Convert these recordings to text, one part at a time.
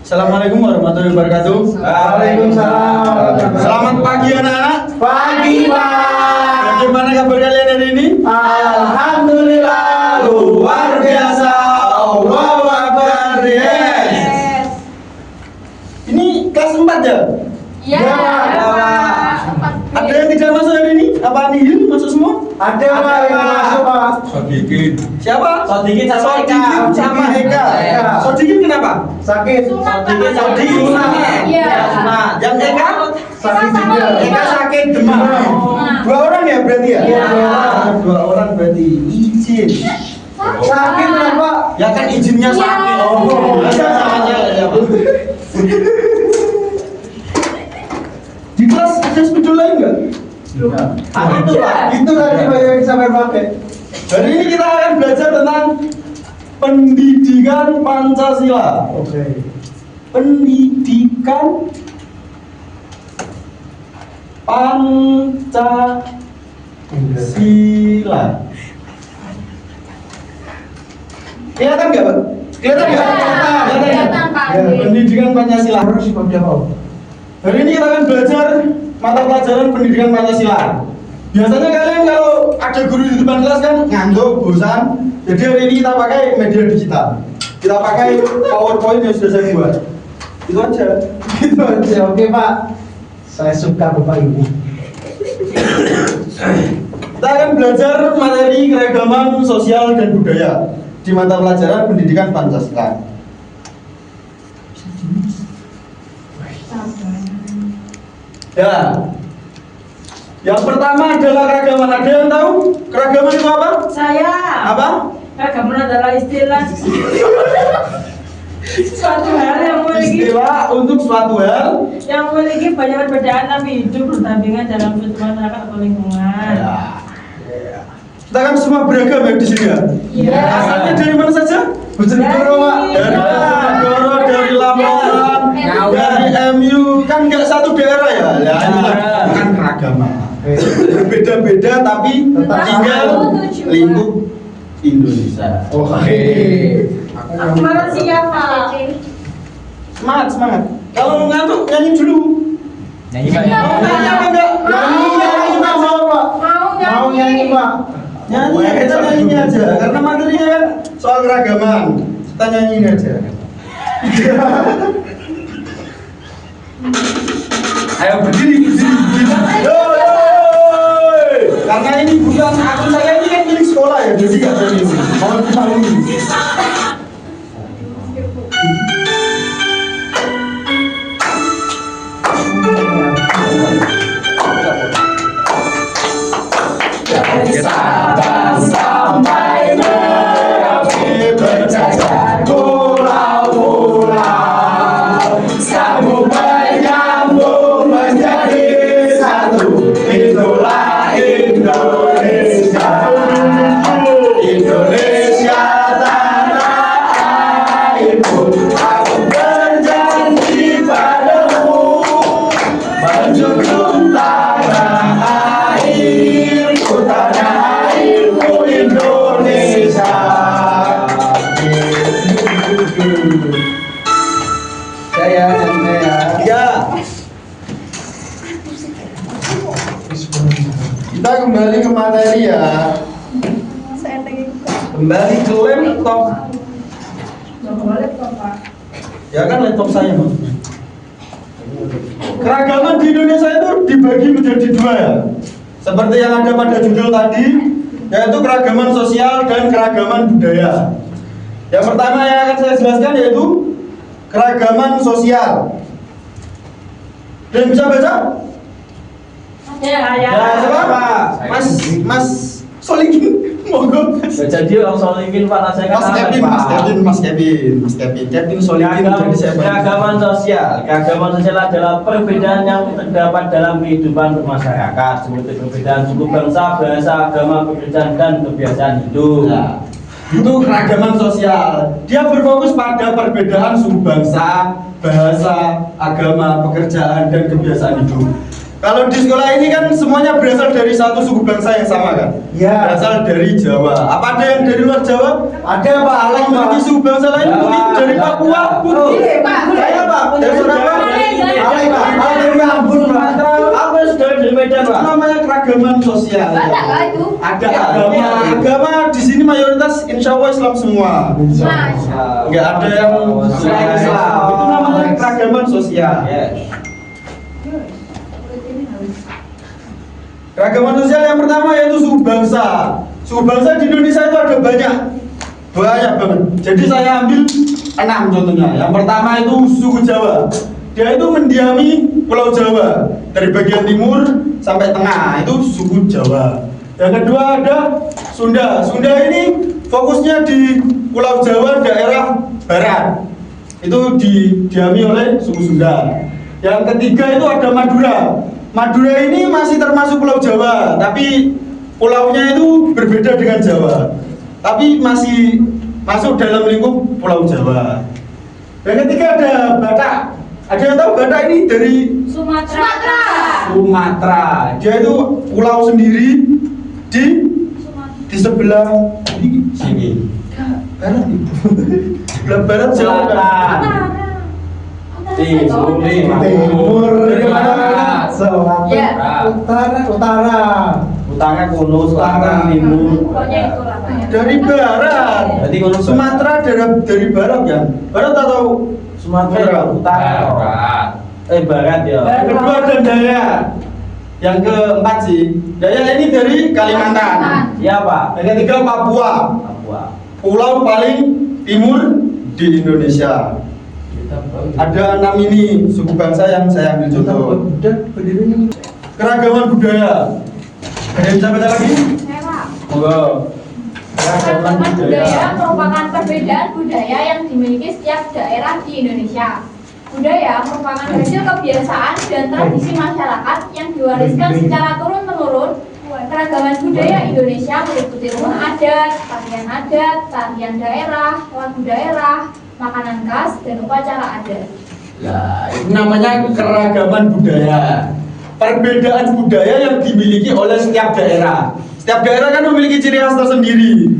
Assalamualaikum warahmatullahi wabarakatuh. Waalaikumsalam. Selamat pagi anak-anak. Pagi, Pak. Bagaimana kabar kalian hari ini? Alhamdulillah luar biasa. Allahu Akbar. Yes. Ini kelas 4 ya? Iya. Ya, Pak. Ada yang tidak masuk hari ini? Apa nihil masuk semua? Ada Pak yang masuk, Pak. Sodikin. Siapa? Sodikin sama Eka. Sama Eka. Eka. Sodikin kenapa? Sakit. Sodikin. Sunat. Iya. Sunat. Yang Eka? Sakit juga. Eka sakit demam. Dua orang ya berarti ya? Iya. Dua orang berarti izin. Sakit kan, Pak? Ya kan izinnya Iya. sakit. Oh. Masa salahnya ya. Di kelas ada spidol lain nggak? Itu, Pak. Itu tadi Pak yang sampai pakai. Hari ini kita akan belajar tentang pendidikan Pancasila. Oke. Pendidikan Pancasila. Kelihatan nggak, Pak? Kelihatan nggak? Kelihatan, Pak. Ya, pendidikan Pancasila. Harus seperti apa? Hari ini kita akan belajar mata pelajaran pendidikan Pancasila. Biasanya kalian kalau ada guru di depan kelas kan ngantuk, bosan. Jadi hari ini kita pakai media digital. Kita pakai PowerPoint yang sudah saya buat. Itu aja. Gitu aja. Oke, Pak. Saya suka Bapak Ibu. Kita akan belajar materi keragaman sosial dan budaya di mata pelajaran pendidikan Pancasila. Ya. Yang pertama adalah keragaman. Ada yang tahu keragaman itu apa? Saya. Apa? Keragaman adalah istilah suatu hal yang memiliki Istilah untuk suatu hal. banyak perbedaan tapi hidup berdampingan dalam suatu masyarakat atau lingkungan. Ya. Kita kan semua beragam ya di sini ya. Iya. Asalnya dari mana saja? Bojonegoro, Pak. Dari Bojonegoro, dari Lamongan, dari MU, kan nggak satu daerah ya. Ya inilah kan keragaman. Berbeda-beda tapi Tetap tinggal satu. lingkup Indonesia. Oke. Semangat siapa? Semangat, semangat. Kalau ngantuk nyanyi dulu. Nyanyi, Pak. Mau nyanyi apa enggak? Nyanyi, Pak. Mau nyanyi, Pak. Nyanyi, kita nyanyi aja. Karena materinya kan soal keragaman. Kita nyanyiin aja. Ayo berdiri, berdiri. Yo, yo. Karena ini bukan aku, saya ini kan milik sekolah ya, jadi nggak ada ini. Mohon dimaklumi. Sabang sampai Merauke berjajar pulau-pulau, sambung menyambung menjadi satu. Itulah Indonesia. Indonesia tanah airku, aku berjanji padamu menjunjung tanah airku, tanah airku Indonesia. Saya nyanyi saya. Ya, kita kembali ke materi ya. Kembali ke laptop. Ya kan laptop saya maksudnya. Keragaman di Indonesia itu dibagi menjadi dua ya. Seperti yang ada pada judul tadi, yaitu keragaman sosial dan keragaman budaya. Yang pertama yang akan saya jelaskan yaitu keragaman sosial. Dan bisa baca? Ya, Ya, siapa? Mas Solikin, monggo. Jadi orang Solikin Pak, saya Mas Kevin Solikin. Jadi saya Keragaman sosial. Keragaman sosial adalah perbedaan yang terdapat dalam kehidupan bermasyarakat, seperti perbedaan suku bangsa, bahasa, agama, pekerjaan, dan kebiasaan hidup. Nah, itu keragaman sosial. Dia berfokus pada perbedaan suku bangsa, bahasa, agama, pekerjaan, dan kebiasaan hidup. Kalau di sekolah ini kan semuanya berasal dari satu suku bangsa yang sama kan? Iya. Berasal dari Jawa. Apa ada yang dari luar Jawa? Ada, Pak. Kalau memiliki suku bangsa lain mungkin dari Papua. Iya, Pak. Saya Dasar apa? Alay, Pak. Alay, ya ampun, Pak. Apa sudah dari Medan, Itu Pak? namanya keragaman sosial. Ada nggak itu? Ada agama di sini mayoritas insya Allah Islam semua. Masya. Nggak ada yang selain Islam. Itu namanya keragaman sosial. Yes. Keragaman sosial yang pertama yaitu suku bangsa. Suku bangsa di Indonesia itu ada banyak banget. Jadi saya ambil 6 contohnya. Yang pertama itu suku Jawa. Dia itu mendiami Pulau Jawa dari bagian timur sampai tengah, itu suku Jawa. Yang kedua ada Sunda. Sunda ini fokusnya di Pulau Jawa daerah barat. Itu didiami oleh suku Sunda. Yang ketiga itu ada Madura. Madura ini masih termasuk Pulau Jawa, tapi pulaunya itu berbeda dengan Jawa. Tapi masih masuk dalam lingkup Pulau Jawa. Yang ketiga ada Batak. Ada yang tahu Batak ini dari Sumatera. Sumatera. Dia itu pulau sendiri di sebelah sini. Barat itu. Sebelah barat Jawa. Selatan. Timur. Timur. Dari mana? Selatan. Ya. Utara. Utara kuno, selatan, timur. Pokoknya itu lah Pak, ya. Dari barat. Berarti kono Sumatera dari barat ya. Barat atau Sumatera utara. Barat ya. yang kedua ada Daya. Yang keempat sih, Daya ini dari Kalimantan. Iya, Pak. Yang ketiga Papua. Papua. Pulau paling timur di Indonesia. Ada 6 ini suku bangsa yang saya ambil contoh. Keragaman budaya. Ada yang bisa baca lagi? Saya Pak. Monggo. Keragaman budaya merupakan perbedaan budaya yang dimiliki setiap daerah di Indonesia. Budaya merupakan hasil kebiasaan dan tradisi masyarakat yang diwariskan secara turun-temurun. Keragaman budaya Indonesia meliputi rumah adat, tarian daerah, lagu daerah, makanan khas, dan upacara adat. Nah, itu namanya keragaman budaya. Perbedaan budaya yang dimiliki oleh setiap daerah. Setiap daerah kan memiliki ciri khas tersendiri.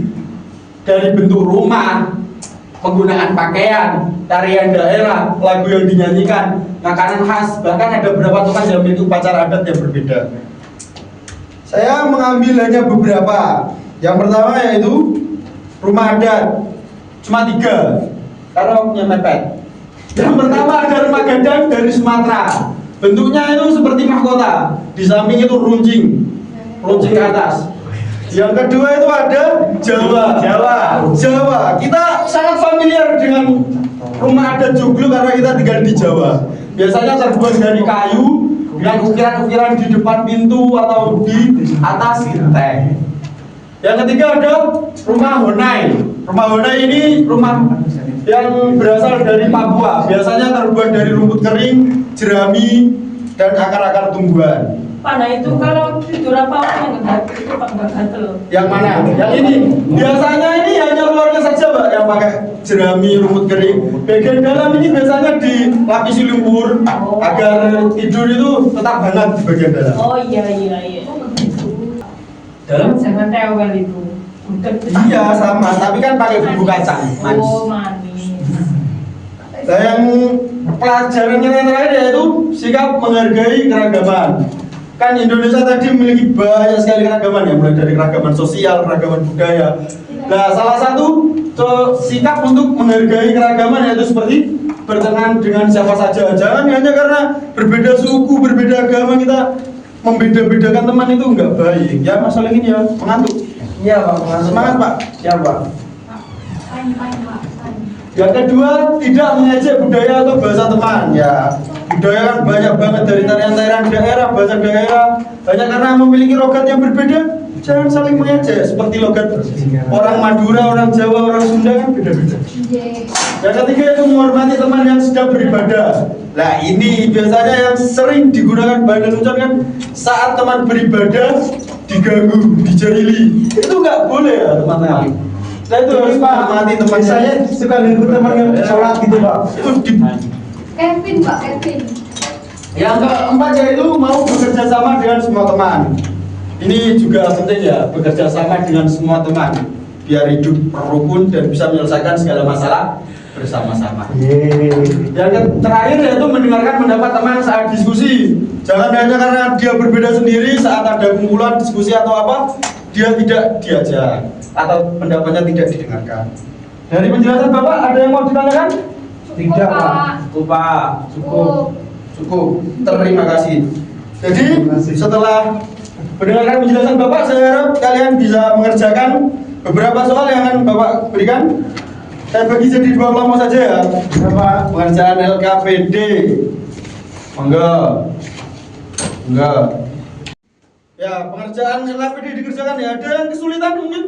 Dari bentuk rumah, penggunaan pakaian, tarian daerah, lagu yang dinyanyikan, makanan khas, bahkan ada beberapa tempat yang memiliki upacara adat yang berbeda. Saya mengambil hanya beberapa. Yang pertama yaitu rumah adat. Cuma 3 karena waktunya mepet. Yang pertama ada rumah gadang dari Sumatera. Bentuknya itu seperti mahkota. Di samping itu runcing ke atas. Yang kedua itu ada Jawa. Kita sangat familiar dengan rumah adat joglo karena kita tinggal di Jawa. Biasanya terbuat dari kayu dengan ukiran-ukiran di depan pintu atau di atas genteng. Yang ketiga ada rumah Honai. Rumah Honai ini rumah yang berasal dari Papua. Biasanya terbuat dari rumput kering, jerami, dan akar-akar tumbuhan. Pada itu kalau tidur apa yang itu Pak nggak gatel. Yang mana? Yang ini. Biasanya ini hanya luarnya saja, Mbak, yang pakai jerami, rumput kering. Bagian dalam ini biasanya dilapisi lumpur agar tidur itu tetap hangat di bagian dalam. Oh iya. Dalam? Jangan tewel itu. Udah. Iya sama, tapi kan pakai bumbu kacang manis. Oh manis. Nah, yang pelajaran yang terakhir yaitu sikap menghargai keragaman. Kan Indonesia tadi memiliki banyak sekali keragaman ya, mulai dari keragaman sosial, keragaman budaya. Nah, salah satu sikap untuk menghargai keragaman yaitu seperti berteman dengan siapa saja. Jangan hanya karena berbeda suku, berbeda agama kita membeda-bedakan teman itu enggak baik. Ya, masalah ini ya mengantuk. Iya, Pak. Mengantuk. Semangat, Pak. Siapa? Yang kedua, tidak mengejek budaya atau bahasa teman. Ya, budaya kan banyak banget dari tarian-tarian daerah, bahasa daerah. Banyak karena memiliki logat yang berbeda. Jangan saling mengejek. Seperti logat orang Madura, orang Jawa, orang Sunda kan beda-beda. Yang ketiga itu menghormati teman yang sedang beribadah. Nah, ini biasanya yang sering digunakan bahan dan ucapan kan saat teman beribadah diganggu, dijalili. Itu nggak boleh ya, teman-teman. Saya itu harus menghormati teman Saya suka ngikut teman yang sholat gitu, Pak. Itu di Kevin, Pak Kevin. Yang keempat yaitu mau bekerja sama dengan semua teman. Ini juga penting ya, bekerja sama dengan semua teman biar hidup rukun dan bisa menyelesaikan segala masalah bersama-sama. Yeay. Yang terakhir yaitu mendengarkan pendapat teman saat diskusi. Jangan hanya karena dia berbeda sendiri saat ada kumpulan diskusi atau apa, dia tidak diajak atau pendapatnya tidak didengarkan. Dari penjelasan Bapak ada yang mau ditanyakan? Tidak, Pak. Cukup Pak. Cukup. Cukup. Terima kasih. Jadi Terima kasih. setelah mendengarkan penjelasan Bapak, saya harap kalian bisa mengerjakan beberapa soal yang akan Bapak berikan. Saya bagi jadi 2 kelompok saja ya. Berapa? Pengerjaan LKPD. Monggo. Enggak. Ya, pengerjaan LKPD dikerjakan ya. Ada yang kesulitan mungkin?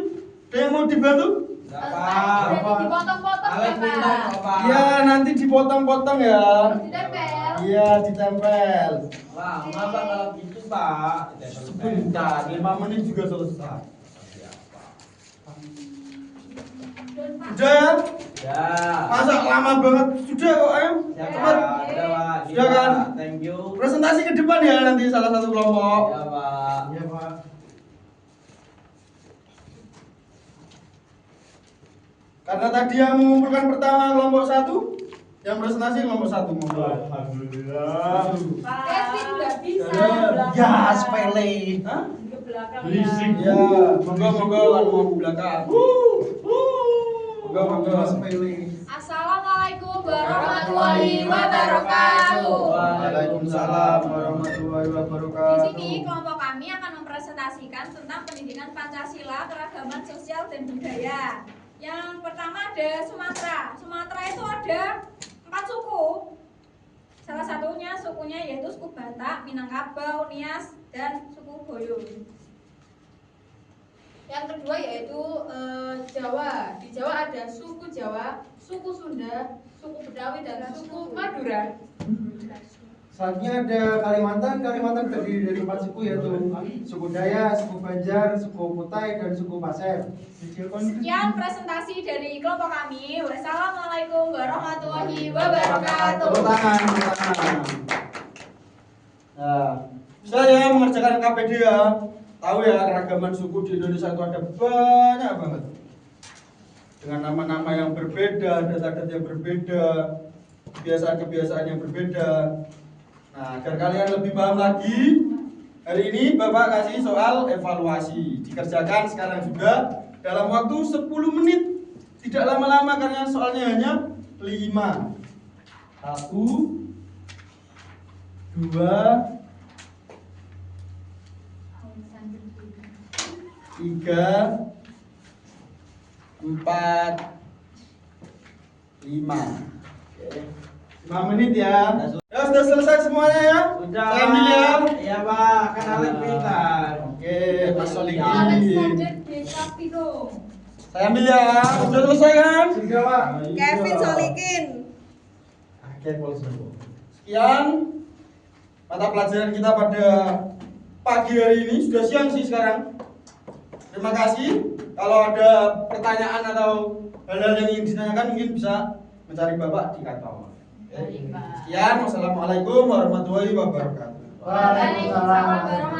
Ada yang mau dibantu? Nanti dipotong-potong ya, Pak. Iya, nanti dipotong-potong ya. Terus ditempel. Iya, ditempel. Wah, masa kalau gitu Pak? Sebentar, 5 menit juga selesai. Sudah ya? Ya. Masa lama banget? Sudah kok, ayo. Ya Cepat. Pak. Ya Pak. Sudah kan? Thank you. Presentasi ke depan ya nanti salah satu kelompok. Ya Pak. Iya, Pak. Karena tadi yang mengumpulkan pertama kelompok 1, yang presentasi kelompok 1. Monggo. Alhamdulillah. Kevin nggak bisa. Ya, sepele. Hah? Ke belakang Berisik. ya. Ya, monggo kan mau ke belakang. Monggo. Sepele. Assalamualaikum warahmatullahi wabarakatuh. Waalaikumsalam warahmatullahi Di wabarakatuh. sini kelompok kami akan mempresentasikan tentang pendidikan Pancasila, keragaman sosial dan budaya. Yang pertama ada Sumatera. Sumatera itu ada 4 suku. Salah satunya sukunya yaitu suku Batak, Minangkabau, Nias, dan suku Boyo. Yang kedua yaitu Jawa. Di Jawa ada suku Jawa, suku Sunda, suku Betawi, dan suku Madura. Selanjutnya ada Kalimantan. Kalimantan terdiri dari 4 suku yaitu suku Dayak, suku Banjar, suku Kutai, dan suku Pasir. Sekian presentasi dari kelompok kami. Wassalamualaikum warahmatullahi wabarakatuh. Tepuk tangan, tepuk tangan. Nah, saya mengerjakan KPD ya. Tahu ya keragaman suku di Indonesia itu ada banyak banget. Dengan nama-nama yang berbeda, adat-adat yang berbeda, kebiasaan-kebiasaan yang berbeda. Nah, agar kalian lebih paham lagi, hari ini Bapak kasih soal evaluasi. Dikerjakan sekarang juga dalam waktu 10 menit. Tidak lama-lama karena soalnya hanya 5. 1, 2, 3, 4, 5. Oke. 5 menit ya. Ya sudah selesai semuanya ya. Sudah. Saya ambil ya. Iya Pak. Kan Alek pintar. Oke, Mas Solikin. Alexander Desapino. Saya ambil ya. Sudah selesai kan? Sudah, Pak. Kevin Solikin. Sekian mata pelajaran kita pada pagi hari ini. Sudah siang sih sekarang. Terima kasih. Kalau ada pertanyaan atau hal-hal yang ingin ditanyakan mungkin bisa mencari Bapak di kantor. Sekian, wassalamualaikum warahmatullahi wabarakatuh. Waalaikumsalam warahmatullahi wabarakatuh.